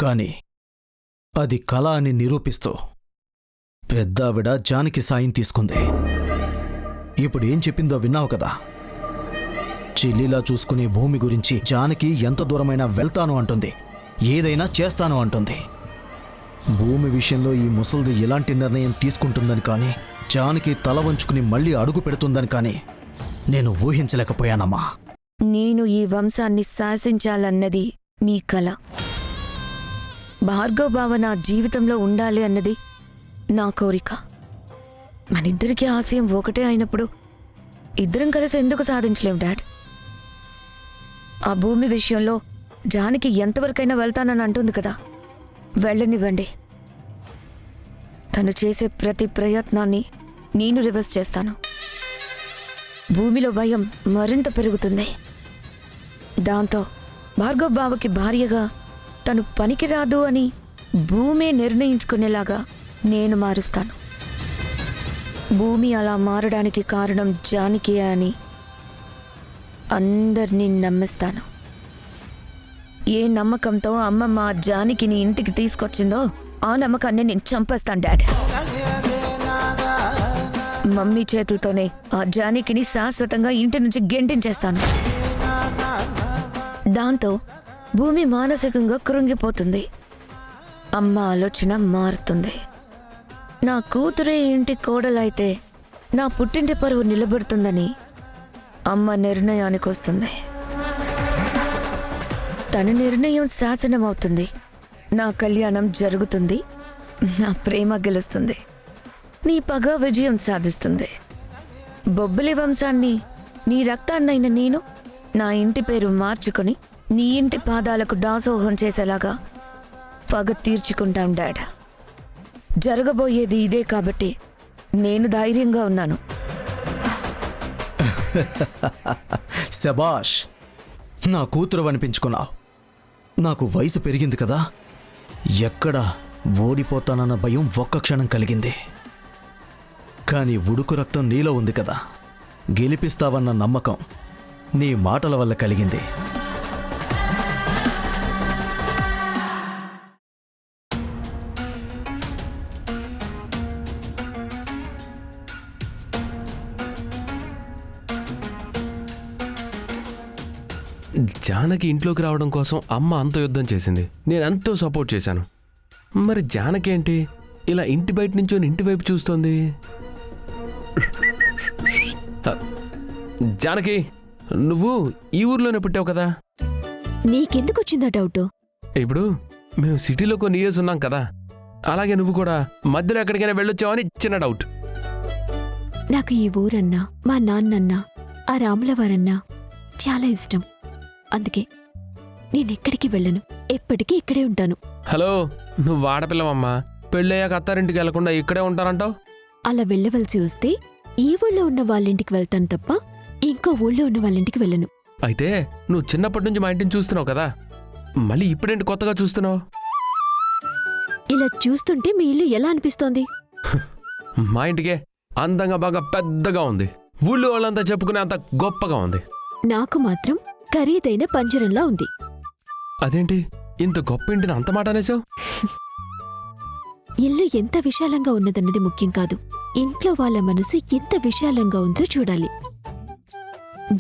కాని అది కళ అని నిరూపిస్తూ పెద్దావిడ జానకి సాయం తీసుకుంది. ఇప్పుడేం చెప్పిందో విన్నావు కదా. చెల్లిలా చూసుకునే భూమి గురించి జానకి ఎంత దూరమైనా వెళ్తాను అంటుంది, ఏదైనా చేస్తాను అంటుంది. భూమి విషయంలో ఈ ముసల్ది ఎలాంటి నిర్ణయం తీసుకుంటుందని కానీ, జానకి తల వంచుకుని మళ్ళీ అడుగు పెడుతుందని కానీ నేను ఊహించలేకపోయానమ్మా. నేను ఈ వంశాన్ని శాసించాలన్నది మీ కల. భార్గవ్ బావ నా జీవితంలో ఉండాలి అన్నది నా కోరిక. మనిద్దరికీ ఆశయం ఒకటే అయినప్పుడు ఇద్దరం కలిసి ఎందుకు సాధించలేం డాడ్? ఆ భూమి విషయంలో జానకి ఎంతవరకైనా వెళ్తానని అంటుంది కదా, వెళ్ళనివ్వండి. తను చేసే ప్రతి ప్రయత్నాన్ని నేను రివర్స్ చేస్తాను. భూమిలో భయం మరింత పెరుగుతుంది. దాంతో భార్గవ్ బావకి భార్యగా తను పనికిరాదు అని భూమే నిర్ణయించుకునేలాగా నేను మారుస్తాను. భూమి అలా మారడానికి కారణం జానకి అని అందరినీ నమ్మిస్తాను. ఏ నమ్మకంతో అమ్మమ్మ జానకిని ఇంటికి తీసుకొచ్చిందో ఆ నమ్మకాన్ని నేను చంపేస్తాను డాడ్. మమ్మీ చేతులతోనే ఆ జానకిని శాశ్వతంగా ఇంటి నుంచి గెంటించేస్తాను. దాంతో భూమి మానసికంగా కృంగిపోతుంది. అమ్మ ఆలోచన మారుతుంది. నా కూతురే ఇంటి కోడలైతే నా పుట్టింటి పరువు నిలబడుతుందని అమ్మ నిర్ణయానికి వస్తుంది. తన నిర్ణయం శాసనమవుతుంది. నా కళ్యాణం జరుగుతుంది. నా ప్రేమ గెలుస్తుంది. నీ పగ విజయం సాధిస్తుంది. బొబ్బిలి వంశాన్ని, నీ రక్తాన్నైన నేను నా ఇంటి పేరు మార్చుకొని నీ ఇంటి పాదాలకు దాసోహం చేసేలాగా పగ తీర్చుకుంటాం డాడ్. జరగబోయేది ఇదే కాబట్టి నేను ధైర్యంగా ఉన్నాను. శబాష్, నా కూతురు అనిపించుకున్నావు. నాకు వయసు పెరిగింది కదా, ఎక్కడ ఓడిపోతానన్న భయం ఒక్క క్షణం కలిగింది. కానీ ఉడుకు రక్తం నీలో ఉంది కదా, గెలిపిస్తావన్న నమ్మకం నీ మాటల వల్ల కలిగింది. జానకి ఇంట్లోకి రావడం కోసం అమ్మ అంత యుద్ధం చేసింది. నేను ఎంతో సపోర్ట్ చేశాను. మరి జానకి ఏంటి ఇలా ఇంటి బయట నుంచో ఇంటి వైపు చూస్తోంది? జానకి, నువ్వు ఈ ఊర్లోనే పుట్టావు కదా, నీకెందుకు వచ్చిందా డౌట్? ఇప్పుడు మేము సిటీలో కొన్ని ఇయర్స్ ఉన్నాం కదా, అలాగే నువ్వు కూడా మధ్యలో ఎక్కడికైనా వెళ్ళొచ్చావని చిన్న డౌట్. నాకు ఈ ఊరన్నా, మా నాన్నన్నా, ఆ రాములవారన్నా చాలా ఇష్టం. అందుకే నేనెక్కడికి వెళ్ళను, ఎప్పటికీ ఇక్కడే ఉంటాను. హలో, నువ్వు ఆడపిల్లవమ్మా, పెళ్ళయ్యాక అత్తారింటికి వెళ్లకుండా ఇక్కడే ఉంటానంటావు. అలా వెళ్ళవలసి వస్తే ఈ ఊళ్ళో ఉన్న వాళ్ళింటికి వెళ్తాను తప్ప ఇంకో ఊళ్ళో ఉన్న వాళ్ళింటికి వెళ్ళను. అయితే నువ్వు చిన్నప్పటి నుంచి మా ఇంటిని చూస్తున్నావు కదా, మళ్ళీ ఇప్పుడేంటి కొత్తగా చూస్తున్నావు? ఇలా చూస్తుంటే మీ ఇల్లు ఎలా అనిపిస్తోంది? మా ఇంటికే అందంగా బాగా పెద్దగా ఉంది. ఊళ్ళో వాళ్ళంతా చెప్పుకునే అంత గొప్పగా ఉంది. నాకు మాత్రం ఖరీదైన పంజరంలా ఉంది. అదేంటి ఇంత గొప్ప ఇంటిని అంత మాట అనేసావు? ఇల్లు ఎంత విశాలంగా ఉన్నదన్నది ముఖ్యం కాదు, ఇంట్లో వాళ్ళ మనసు ఎంత విశాలంగా ఉందో చూడాలి.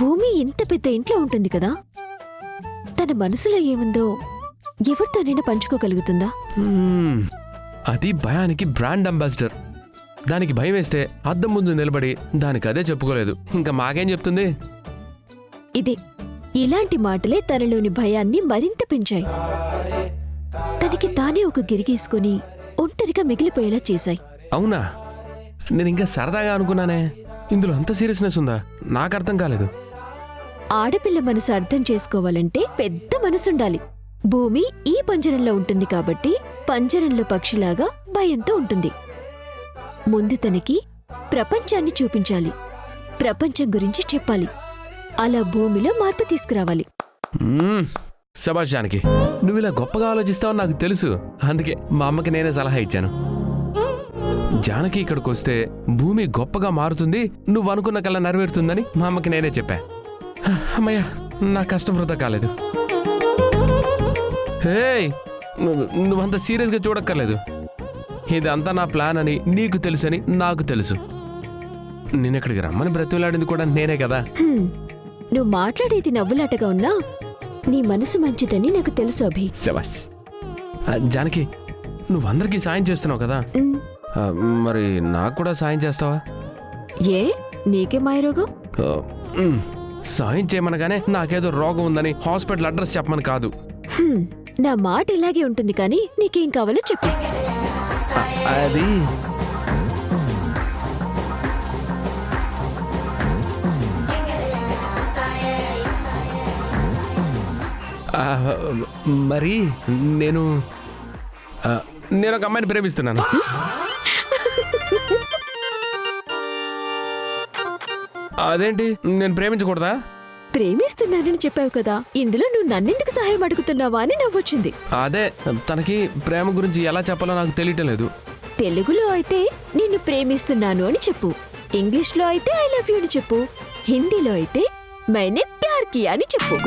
భూమి ఇంత పెద్ద ఇంట్లో ఉంటుంది కదా, తన మనసులో ఏముందో ఎవరితోనైనా పంచుకోగలుగుతుందా? అది భయానికి బ్రాండ్ అంబాసిడర్. దానికి భయం వేస్తే అద్దం ముందు నిలబడి దానికి అదే చెప్పుకోలేదు, ఇంకా మాకేం చెప్తుంది? ఇదే, ఇలాంటి మాటలే తనలోని భయాన్ని మరింత పెంచాయి. తనకి తానే ఒక గిరిగేసుకుని ఒంటరిగా మిగిలిపోయేలా చేశాయి. అవునా? నేను ఇంకా సరదాగా అనుకున్నానే, ఇందులో అంత సీరియస్నెస్ ఉందా? నాకు అర్థం కాలేదు. ఆడపిల్ల మనసు అర్థం చేసుకోవాలంటే పెద్ద మనసుండాలి. భూమి ఈ పంజరంలో ఉంటుంది కాబట్టి పంజరంలో పక్షిలాగా భయంతో ఉంటుంది. ముందు తనకి ప్రపంచాన్ని చూపించాలి, ప్రపంచం గురించి చెప్పాలి. అలా భూమిలో మార్పు తీసుకురావాలి. శభాష్ జానకి, నువ్వు ఇలా గొప్పగా ఆలోచిస్తావని నాకు తెలుసు. అందుకే మా అమ్మకి నేనే సలహా ఇచ్చాను. జానకి ఇక్కడికి వస్తే భూమి గొప్పగా మారుతుంది, నువ్వు అనుకున్న కల్లా నెరవేరుతుందని మా అమ్మకి నేనే చెప్పా. అమ్మయ్య, నా కష్టం వృధా కాలేదు. హే, నువ్వంత సీరియస్గా చూడక్కర్లేదు. ఇదంతా నా ప్లాన్ అని నీకు తెలుసని నాకు తెలుసు. నేను ఇక్కడికి రమ్మని బ్రతిమలాడింది కూడా నేనే కదా. నువ్వు మాట్లాడేది నవ్వులాటగా ఉన్నా నీ మనసు మంచిదని నాకు తెలుసు అభి. శబాష్. జానకి, నువ్వందరికీ సాయం చేస్తున్నావు కదా, ఉమ్, మరి నాకు కూడా సాయం చేస్తావా? ఏ నీకే మాయరోగం? సాయం చేయమనగానే నాకేదో రోగం ఉందని హాస్పిటల్ అడ్రస్ చెప్పమని కాదు. నా మాట ఇలాగే ఉంటుంది కానీ నీకేం కావాలో చెప్పు. అది మరి నేను ఒక అమ్మాయిని ప్రేమిస్తున్నాను. అదేంటి, నేను ప్రేమించకూడదా? ప్రేమిస్తున్నానని చెప్పావు కదా, ఇందులో నువ్వు నన్నెందుకు సహాయం అడుగుతున్నావా అని నవ్వొచ్చింది. అదే, తనకి ప్రేమ గురించి ఎలా చెప్పాలో నాకు తెలియటం లేదు. తెలుగులో అయితే నిన్ను ప్రేమిస్తున్నాను అని చెప్పు, ఇంగ్లీష్లో అయితే ఐ లవ్ యూ అని చెప్పు, హిందీలో అయితే మైనే ప్యార్ కియా అని చెప్పు.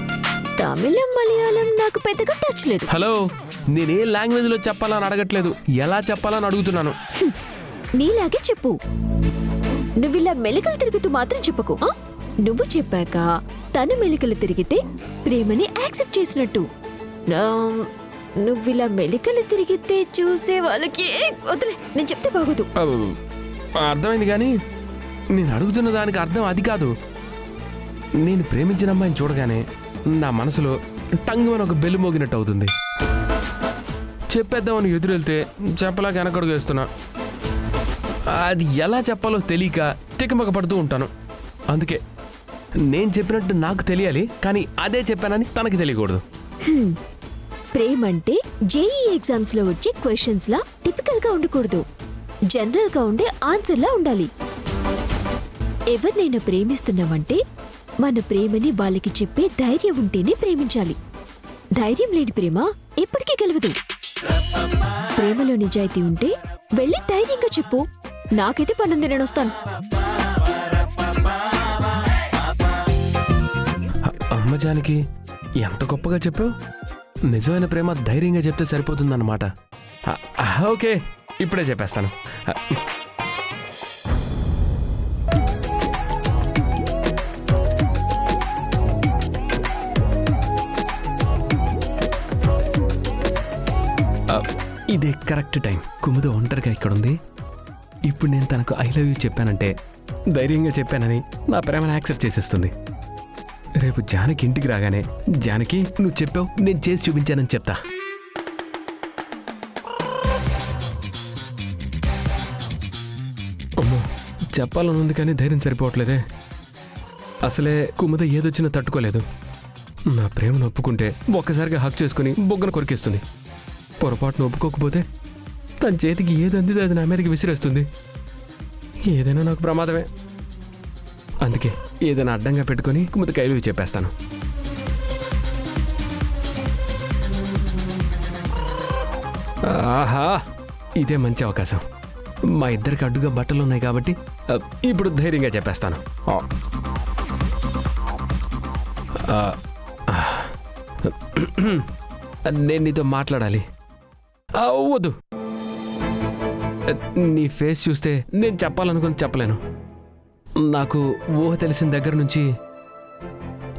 తమిళం మలయాళం నాకు పెద్దగా టచ్ లేదు. హలో, నేనే లాంగ్వేజ్ లో చెప్పాలని అడగట్లేదు, ఎలా చెప్పాలని అడుగుతున్నాను. నీలాగే చెప్పు. నువ్విలా మెలికలు తిరుగుతూ మాత్రం చెప్పకు. నువ్వు చెప్పాక తను మెలికలు తిరిగితే ప్రేమని యాక్సెప్ట్ చేసినట్టు. నువ్విలా మెలికలు తిరిగితే చూసే వాళ్ళకి వదిలే, నేను చెప్తే బాగోదు. అర్థమైంది, కానీ నేను అడుగుతున్న దానికి అర్థం అది కాదు. నేను ప్రేమించిన అమ్మాయిని చూడగానే నా మనసులో టంగుమని ఒక బెల్లు మోగినట్టు అవుతుంది. చెప్పేద్దామని ఎదురెళ్తే చెప్పలాగా వెనకడుగు వేస్తున్నా. అది ఎలా చెప్పాలో తెలియక తికమక పడుతూ ఉంటాను. అందుకే నేను చెప్పినట్టు నాకు తెలియాలి, కానీ అదే చెప్పానని తనకి తెలియకూడదు. ప్రేమంటే జేఈ ఎగ్జామ్స్ లో వచ్చే క్వశ్చన్స్ లా టిపికల్ గా ఉండకూడదు, జనరల్ గా ఉండే ఆన్సర్ లా ఉండాలి. ఎవరినైనా ప్రేమిస్తున్నామంటే మన ప్రేమని వాళ్ళకి చెప్పే ధైర్యం ఉంటేనే ప్రేమించాలి. ధైర్యం లేని ప్రేమ ఎప్పటికీ గెలవదు. ప్రేమలో నిజాయితీ ఉంటే వెళ్ళి ధైర్యంగా చెప్పు, నాకైతే పనుంది, నేను వస్తాను. అమ్మ జానకి, ఎంత గొప్పగా చెప్పావు. నిజమైన ప్రేమ ధైర్యంగా చెప్తే సరిపోతుందన్నమాట. ఓకే, ఇప్పుడే చెప్పేస్తాను. ఇదే కరెక్ట్ టైం. కుముద ఒంటరిగా ఇక్కడుంది. ఇప్పుడు నేను తనకు ఐ లవ్ యూ చెప్పానంటే, ధైర్యంగా చెప్పానని నా ప్రేమను యాక్సెప్ట్ చేసేస్తుంది. రేపు జానకి ఇంటికి రాగానే, జానకి నువ్వు చెప్పావు, నేను చేసి చూపించానని చెప్తా. అమ్మో, చెప్పాలని ఉంది కానీ ధైర్యం సరిపోవట్లేదే. అసలే కుముద ఏదొచ్చినా తట్టుకోలేదు. నా ప్రేమను ఒప్పుకుంటే ఒక్కసారిగా హక్ చేసుకుని బొగ్గన కొరికేస్తుంది. పొరపాటును ఒప్పుకోకపోతే తన చేతికి ఏది అందితే అది నా మీదకి విసిరేస్తుంది. ఏదైనా నాకు ప్రమాదమే. అందుకే ఏదైనా అడ్డంగా పెట్టుకుని కుముద కైలు చెప్పేస్తాను. ఆహా, ఇదే మంచి అవకాశం. మా ఇద్దరికి అడ్డుగా బట్టలు ఉన్నాయి కాబట్టి ఇప్పుడు ధైర్యంగా చెప్పేస్తాను. నేను నీతో మాట్లాడాలి. వద్దు, నీ ఫేస్ చూస్తే నేను చెప్పాలనుకుని చెప్పలేను. నాకు ఊహ తెలిసిన దగ్గర నుంచి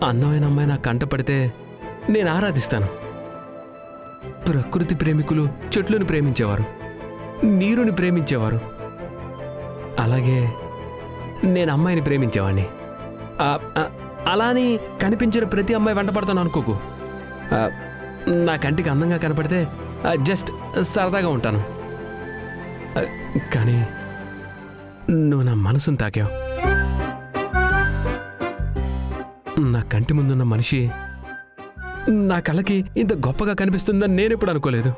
అందమైన అమ్మాయి నాకు కంటపడితే నేను ఆరాధిస్తాను. ప్రకృతి ప్రేమికులు చెట్లను ప్రేమించేవారు, నీరుని ప్రేమించేవారు. అలాగే నేను అమ్మాయిని ప్రేమించేవాడిని. అలాని కనిపించిన ప్రతి అమ్మాయి వెంటపడతాను అనుకోకు. నా కంటికి అందంగా కనపడితే జస్ట్ సరదాగా ఉంటాను. కానీ నువ్వు నా మనసును తాకావు. నా కంటి ముందున్న మనిషి నా కళ్ళకి ఇంత గొప్పగా కనిపిస్తుందని నేనెప్పుడు అనుకోలేదు.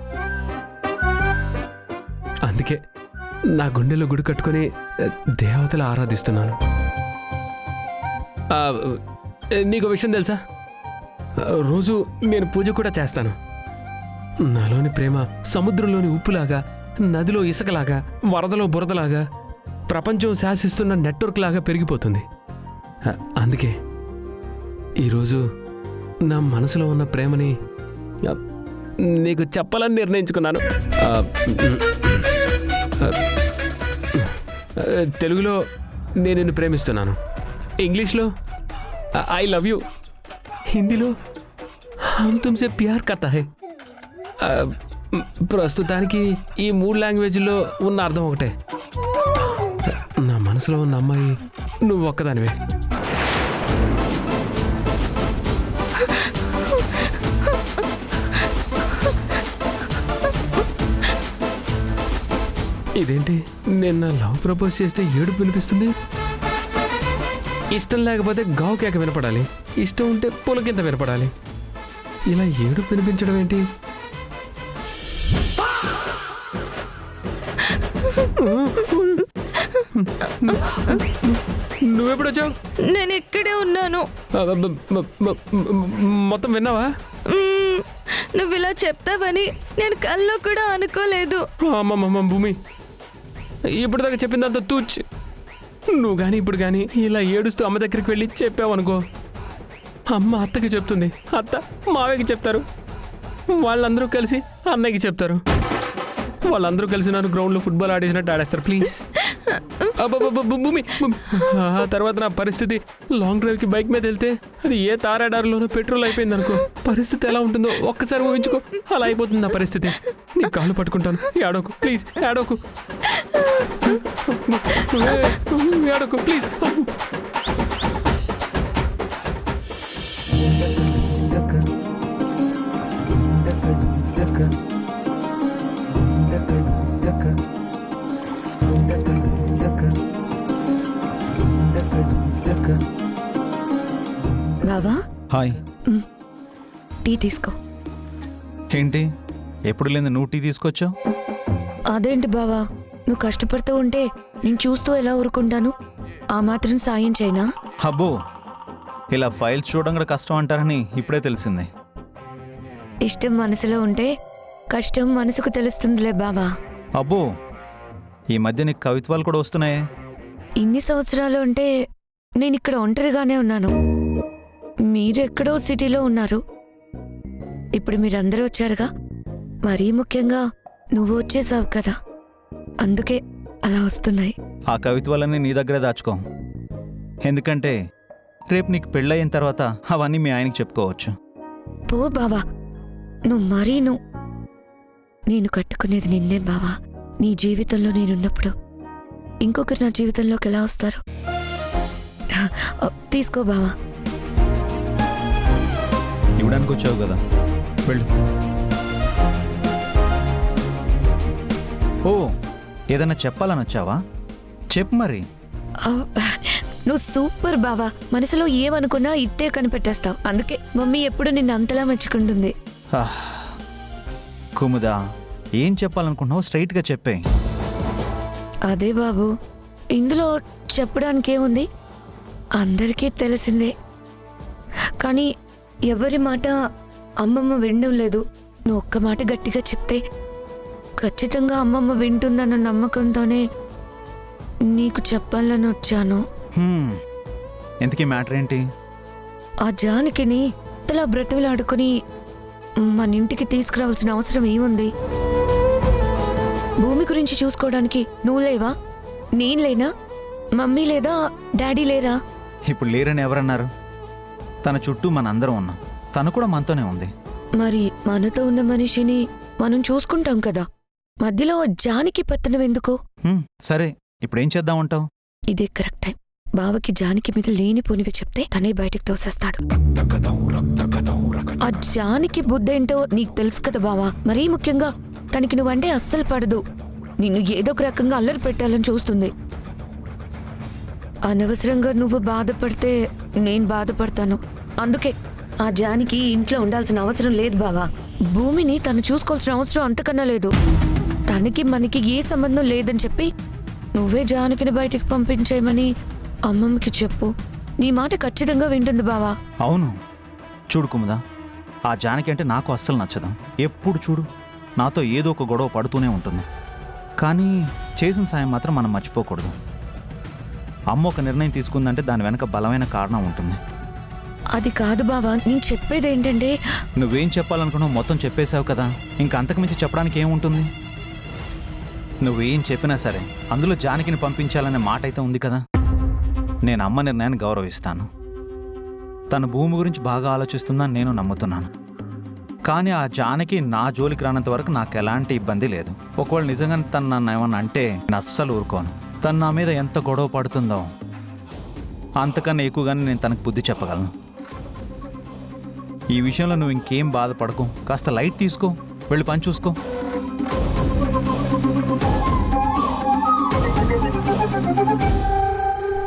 అందుకే నా గుండెలో గుడి కట్టుకుని దేవతలు ఆరాధిస్తున్నాను. నీకు విషయం తెలుసా, రోజు నేను పూజ కూడా చేస్తాను. నాలోని ప్రేమ సముద్రంలోని ఉప్పులాగా, నదిలో ఇసుకలాగా, వరదలో బురదలాగా, ప్రపంచం శాసిస్తున్న నెట్వర్క్ లాగా పెరిగిపోతుంది. అందుకే ఈరోజు నా మనసులో ఉన్న ప్రేమని నీకు చెప్పాలని నిర్ణయించుకున్నాను. తెలుగులో నేను నిన్ను ప్రేమిస్తున్నాను, ఇంగ్లీష్లో ఐ లవ్ యూ, హిందీలో హమ్ తుమ్సే ప్యార్ కర్తా హై. ప్రస్తుతానికి ఈ 3 లాంగ్వేజ్లో ఉన్న అర్థం ఒకటే. నా మనసులో ఉన్న అమ్మాయి నువ్వు ఒక్కదానివే. ఇదేంటి, నేను నా లవ్ ప్రపోజ్ చేస్తే ఏడుపు వినిపిస్తుంది? ఇష్టం లేకపోతే గావు కేక వినపడాలి, ఇష్టం ఉంటే పులకింత వినపడాలి. ఇలా ఏడుపు వినిపించడం ఏంటి? నువ్వెప్పుడొచ్చావు? నేను ఇక్కడే ఉన్నాను. మొత్తం విన్నావా? నువ్వు ఇలా చెప్తావని నేను కల్లో కూడా అనుకోలేదు. అమ్మమ్మ భూమి, ఇప్పుడు దాకా చెప్పిందంతా తూచ్. నువ్వు కానీ ఇప్పుడు కానీ ఇలా ఏడుస్తూ అమ్మ దగ్గరికి వెళ్ళి చెప్పావనుకో, అమ్మ అత్తకి చెప్తుంది, అత్త మావయ్యకి చెప్తారు, వాళ్ళందరూ కలిసి అన్నయ్యకి చెప్తారు, వాళ్ళందరూ కలిసి నన్ను గ్రౌండ్లో ఫుట్బాల్ ఆడేసినట్టు ఆడేస్తారు. ప్లీజ్ భూమి. ఆ తర్వాత నా పరిస్థితి, లాంగ్ డ్రైవ్కి బైక్ మీద వెళ్తే అది ఏ తారాడారులోనూ పెట్రోల్ అయిపోయింది అనుకో, పరిస్థితి ఎలా ఉంటుందో ఒక్కసారి ఊహించుకో. అలా అయిపోతుంది నా పరిస్థితి. నీ కాళ్ళు పట్టుకుంటాను, ఏడోకు ప్లీజ్, ఏడోకు, ఏడోకు ప్లీజ్. బావా, హాయ్. టీ తీసుకో. ఏంటి ఎప్పుడు లేదు నువ్వు టీ తీసుకొచ్చావు? అదేంటి బావా, నువ్వు కష్టపడుతూ ఉంటే నేను చూస్తూ ఎలా ఊరుకుంటాను? ఆ మాత్రం సాయం చేయనా? అబ్బో, ఇలా ఫైల్స్ చూడడం కూడా కష్టం అంటారని ఇప్పుడే తెలిసింది. ఇష్టం మనసులో ఉంటే కష్టం మనసుకు తెలుస్తుందిలే బావా. అబ్బో, ఈ మధ్య నీకు కవిత్వాలు కూడా వస్తున్నాయే. ఇన్ని సంవత్సరాలు ఉంటే నేను ఇక్కడ ఒంటరిగానే ఉన్నాను, మీరు ఎక్కడో సిటీలో ఉన్నారు. ఇప్పుడు మీరందరూ వచ్చారుగా, మరీ ముఖ్యంగా నువ్వు వచ్చేసావు కదా, అందుకే అలా వస్తున్నాయి. ఆ కవిత్వాలన్నీ నీ దగ్గరే దాచుకో, ఎందుకంటే రేపు నీకు పెళ్ళయిన తర్వాత అవన్నీ మీ ఆయనకి చెప్పుకోవచ్చు. పో బావా, నువ్వు నేను కట్టుకునేది నిన్నే బావా. నీ జీవితంలో నేనున్నప్పుడు ఇంకొకరు నా జీవితంలోకి ఎలా వస్తారు? తీసుకో బావా. ఇవ్వడానికి వచ్చావు కదా, వెళ్ళు. ఓ, ఏదన్నా చెప్పాలని వచ్చావా? చెప్పు మరి. నువ్వు సూపర్ బావా, మనసులో ఏమనుకున్నా ఇట్టే కనిపెట్టేస్తావు. అందుకే మమ్మీ ఎప్పుడు నిన్ను అంతలా మెచ్చుకుంటుంది. కుముదా, ఏం చెప్పాలనుకుంటున్నావు? స్ట్రైట్గా చెప్పే. అదే బాబు, ఇందులో చెప్పడానికి ఏముంది, అందరికీ తెలిసిందే. కానీ ఎవరి మాట అమ్మమ్మ వినడం లేదు. నువ్వు ఒక్క మాట గట్టిగా చెప్తే ఖచ్చితంగా అమ్మమ్మ వింటుందన్న నమ్మకంతోనే నీకు చెప్పాలని వచ్చాను. ఎందుకీ మ్యాటర్ ఏంటి? ఆ జానకిని తలా బ్రతిమలాడుకుని మన ఇంటికి తీసుకురావాల్సిన అవసరం ఏముంది? భూమి గురించి చూసుకోవడానికి నువ్వు లేవా? నేను లేనా? మమ్మీ లేదా డాడీ లేరా? ఇప్పుడు లేరని ఎవరన్నారు? తన చుట్టూ మనందరం ఉన్నాం, తను కూడా మనతోనే ఉంది. మరి మనతో ఉన్న మనిషిని మనం చూసుకుంటాం కదా, మధ్యలో జానకి పత్తనం ఎందుకు? సరే, ఇప్పుడేం చేద్దామంటావు? ఇదే కరెక్ట్ టైం. బావకి జానకి మీద లేనిపోనివి చెప్తే తనే బయటకు తోసేస్తాడు. ఆ జానకి బుద్ధేంటో నీకు తెలుసు కదా బావా. మరీ ముఖ్యంగా తనకి నువ్వంటే అస్సలు పడదు. నిన్ను ఏదో ఒక రకంగా అల్లరి పెట్టాలని చూస్తుంది. అనవసరంగా నువ్వు బాధపడితే నేను బాధపడతాను. అందుకే ఆ జానకి ఇంట్లో ఉండాల్సిన అవసరం లేదు బావా. భూమిని తను చూసుకోవాల్సిన అవసరం అంతకన్నా లేదు. తనకి మనకి ఏ సంబంధం లేదని చెప్పి నువ్వే జానకిని బయటికి పంపించేయమని అమ్మమ్మకి చెప్పు. నీ మాట ఖచ్చితంగా వింటుంది బావా. అవును, చూడు కుముదా, ఆ జానకి అంటే నాకు అస్సలు నచ్చదు. ఎప్పుడు చూడు నాతో ఏదో ఒక గొడవ పడుతూనే ఉంటుంది. కానీ చేసిన సాయం మాత్రం మనం మర్చిపోకూడదు. అమ్మ ఒక నిర్ణయం తీసుకుందంటే దాని వెనక బలమైన కారణం ఉంటుంది. అది కాదు బావా, నేను చెప్పేది ఏంటంటే నువ్వేం చెప్పాలనుకున్నావు మొత్తం చెప్పేశావు కదా, ఇంకా అంతకుమించి చెప్పడానికి ఏముంటుంది? నువ్వేం చెప్పినా సరే అందులో జానకిని పంపించాలనే మాట అయితే ఉంది కదా. నేను అమ్మ నిర్ణయాన్ని గౌరవిస్తాను. తన భూమి గురించి బాగా ఆలోచిస్తుందని నేను నమ్ముతున్నాను. కానీ ఆ జానకి నా జోలికి రానంత వరకు నాకు ఎలాంటి ఇబ్బంది లేదు. ఒకవేళ నిజంగా తను నన్ను ఏమన్నా అంటే నేను అస్సలు ఊరుకోను. తను నా మీద ఎంత గొడవ పడుతుందో అంతకన్నా ఎక్కువగానే నేను తనకు బుద్ధి చెప్పగలను. ఈ విషయంలో నువ్వు ఇంకేం బాధపడకు, కాస్త లైట్ తీసుకో, వెళ్ళి పని చూసుకో.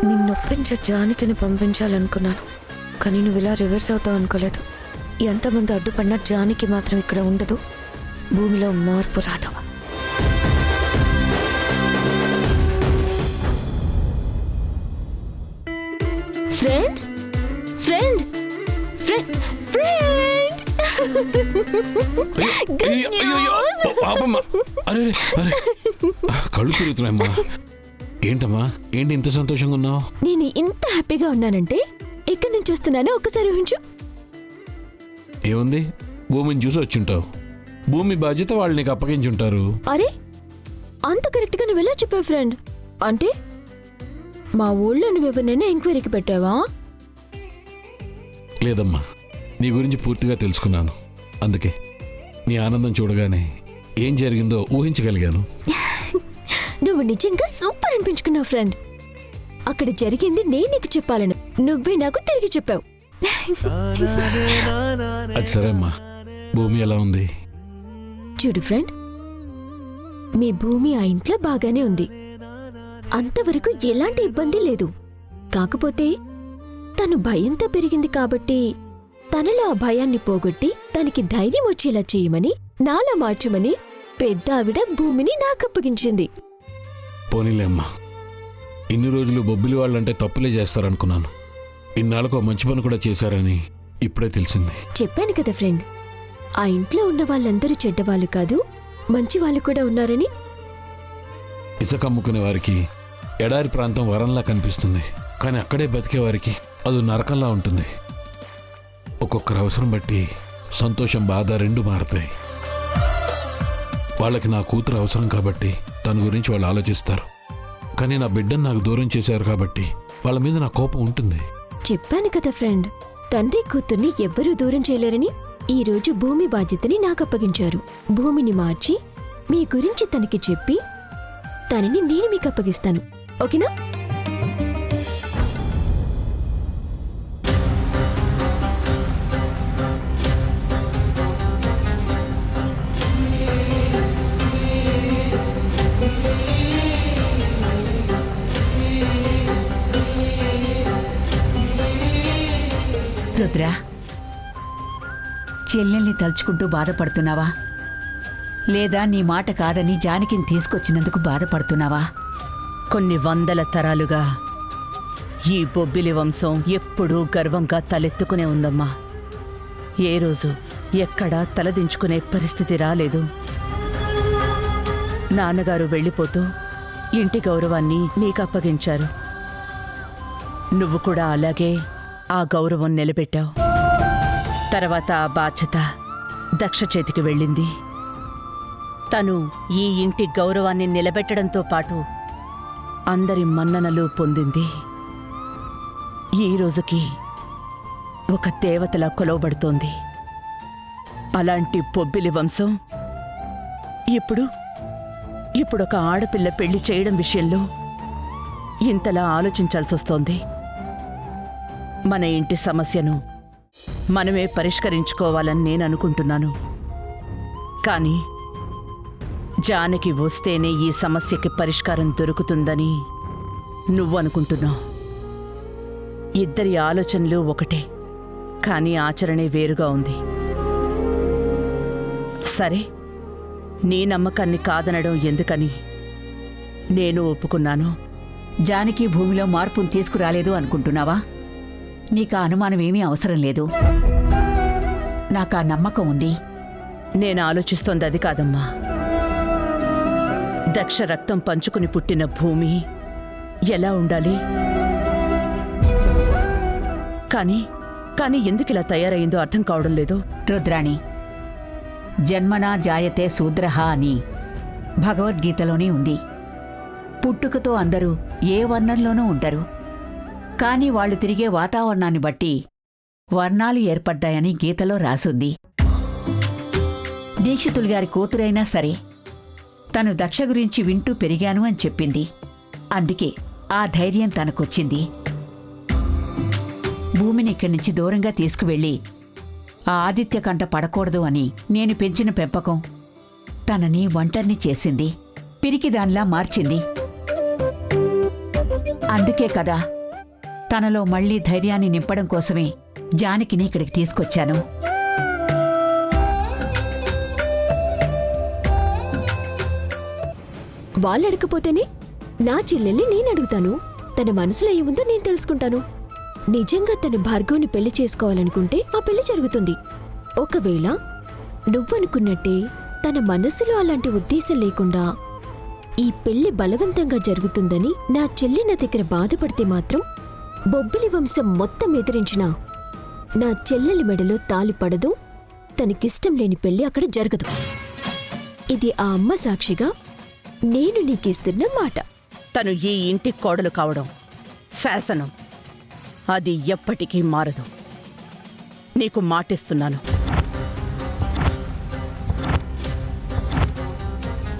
నిన్నొప్పించే జానకిని పంపించాలనుకున్నాను, కానీ నువ్వు ఇలా రివర్స్ అవుతావు అనుకోలేదు. ఎంతమంది అడ్డుపడినా జానకి మాత్రం ఇక్కడ ఉండదు, భూమిలో మార్పు రాదు. ఫ్రెండ్ ఫ్రెండ్ ఫ్రెండ్ ఫ్రెండ్ అరే అరే కళ్ళు తిరుగుతున్నాయమ్మా. ఏంటమ్మా, ఏంటి ఇంత సంతోషంగా ఉన్నావు? నేను ఇంత హ్యాపీగా ఉన్నానంటే ఎక్కడి నుంచి వస్తున్నానో ఒక్కసారి ఊహించు. ఏముంది, భూమిని చూసి వచ్చింటావు. భూమి బాధ్యత వాళ్ళు నీకు అప్పగించుంటారు. అరే అంత కరెక్ట్గా నువ్వు ఎలా చెప్పావు ఫ్రెండ్? అంటే మా ఊళ్ళో నువ్వెవరినైనా ఎంక్వైరీకి పెట్టావా? లేదమ్మా, నీ గురించి పూర్తిగా తెలుసుకున్నాను. అందుకే నీ ఆనందం చూడగానే ఏం జరిగిందో ఊహించగలిగాను. నువ్వు నిజంగా సూపర్ అనిపించుకున్నావు ఫ్రెండ్. అక్కడ జరిగింది నేను నీకు చెప్పాలను, నువ్వే నాకు తిరిగి చెప్పావు. అది సరే అమ్మా, భూమి ఎలా ఉంది? చూడు ఫ్రెండ్, మీ భూమి ఆ ఇంట్లో బాగానే ఉంది, అంతవరకు ఎలాంటి ఇబ్బంది లేదు. కాకపోతే తను భయంతో పెరిగింది కాబట్టి తనలో ఆ భయాన్ని పోగొట్టి తనకి ధైర్యం వచ్చేలా చేయమని, నాలా మార్చమని పెద్ద ఆవిడ భూమిని నాకప్పగించింది. పోనీలే అమ్మా, ఇన్ని రోజులు బొబ్బిలి వాళ్ళంటే తప్పులే చేస్తారనుకున్నాను. ఇన్నాళ్ళకు మంచి పని కూడా చేశారని ఇప్పుడే తెలిసింది. చెప్పాను కదా ఫ్రెండ్, ఆ ఇంట్లో ఉన్న వాళ్ళందరూ చెడ్డవాళ్ళు కాదు, మంచి వాళ్ళు కూడా ఉన్నారని. ఇసుక అమ్ముకునే వారికి ఎడారి ప్రాంతం వరంలా కనిపిస్తుంది, కానీ అక్కడే బతికే వారికి అది నరకంలా ఉంటుంది. ఒక్కొక్కరు అవసరం బట్టి సంతోషం, బాధ రెండు మారతాయి. వాళ్ళకి నా కూతురు అవసరం కాబట్టి తన గురించి వాళ్ళు ఆలోచిస్తారు. కానీ నా బిడ్డను నాకు దూరం చేశారు కాబట్టి వాళ్ళ మీద నా కోపం ఉంటుంది. చెప్పాను కదా ఫ్రెండ్, తండ్రి కూతుర్ని ఎవ్వరూ దూరం చేయలేరని. ఈ రోజు భూమి బాధ్యతని నాకు అప్పగించారు. భూమిని మార్చి మీ గురించి తనకి చెప్పి తనని నేను మీకు అప్పగిస్తాను, ఓకేనా? రుద్ర, చెల్లెల్ని తలుచుకుంటూ బాధపడుతున్నావా? లేదా నీ మాట కాదని జానకిని తీసుకొచ్చినందుకు బాధపడుతున్నావా? కొన్ని వందల తరాలుగా ఈ బొబ్బిలి వంశం ఎప్పుడూ గర్వంగా తలెత్తుకునే ఉందమ్మా. ఏ రోజు ఎక్కడా తలదించుకునే పరిస్థితి రాలేదు. నాన్నగారు వెళ్ళిపోతూ ఇంటి గౌరవాన్ని నీకు అప్పగించారు. నువ్వు కూడా అలాగే ఆ గౌరవం నిలబెట్టావు. తర్వాత ఆ బాధ్యత దక్ష చేతికి వెళ్ళింది. తను ఈ ఇంటి గౌరవాన్ని నిలబెట్టడంతో పాటు అందరి మన్ననలు పొందింది. ఈ రోజుకి ఒక దేవతలా కొలవబడుతోంది. అలాంటి బొబ్బిలి వంశం ఇప్పుడొక ఆడపిల్ల పెళ్లి చేయడం విషయంలో ఇంతలా ఆలోచించాల్సొస్తోంది. మన ఇంటి సమస్యను మనమే పరిష్కరించుకోవాలని నేను అనుకుంటున్నాను. కానీ జానకి వస్తేనే ఈ సమస్యకి పరిష్కారం దొరుకుతుందని నువ్వు అనుకుంటున్నావు. ఇద్దరి ఆలోచనలు ఒకటే, కానీ ఆచరణే వేరుగా ఉంది. సరే, నీ నమ్మకాన్ని కాదనడం ఎందుకని నేను ఒప్పుకున్నాను. జానకి భూమిలో మార్పును తీసుకురాలేదు అనుకుంటున్నావా? నీకా అనుమానం ఏమీ అవసరం లేదు. నాకా నమ్మకం ఉంది. నేను ఆలోచిస్తోంది అది కాదమ్మా. దక్ష రక్తం పంచుకుని పుట్టిన భూమి ఎలా ఉండాలి? కానీ ఎందుకు ఇలా తయారయ్యిందో అర్థం కావడం లేదు. రుద్రాణి, జన్మనా జాయతే శూద్రః అని భగవద్గీతలోనే ఉంది. పుట్టుకతో అందరూ ఏ వర్ణంలోనూ ఉంటారు. కాని వాళ్ళు తిరిగే వాతావరణాన్ని బట్టి వర్ణాలు ఏర్పడ్డాయని గీతలో రాసుంది. దీక్షితులు గారి కూతురైనా సరే తను దక్ష గురించి వింటూ పెరిగాను అని చెప్పింది. అందుకే ఆ ధైర్యం తనకొచ్చింది. భూమిని ఇక్కడి నుంచి దూరంగా తీసుకువెళ్ళి ఆ ఆదిత్య కంట పడకూడదు అని నేను పెంచిన పెంపకం తనని ఒంటరిని చేసింది, పిరికిదాన్లా మార్చింది. అందుకే కదా తనలో మళ్లీ ధైర్యాన్ని నింపడం కోసమే జానకిని ఇక్కడికి తీసుకొచ్చాను. వాళ్ళడకపోతేనే నా చెల్లెల్ని నేనడుగుతాను. తన మనసులో ఏముందో నేను తెలుసుకుంటాను. నిజంగా తను భార్గవ్ని పెళ్లి చేసుకోవాలనుకుంటే ఆ పెళ్లి జరుగుతుంది. ఒకవేళ నువ్వనుకున్నట్టే తన మనసులో అలాంటి ఉద్దేశం లేకుండా ఈ పెళ్లి బలవంతంగా జరుగుతుందని నా చెల్లి నా దగ్గర బాధపడితే మాత్రం బొబ్బిలి వంశం మొత్తం ఎదిరించినా నా చెల్లెలి మెడలో తాలి పడదు. తనకిష్టం లేని పెళ్లి అక్కడ జరగదు. ఇది ఆ అమ్మ సాక్షిగా నేను నీకిస్తున్న మాట. తను ఈ ఇంటి కోడలు కావడం శాసనం. అది ఎప్పటికీ మారదు. నీకు మాటిస్తున్నాను.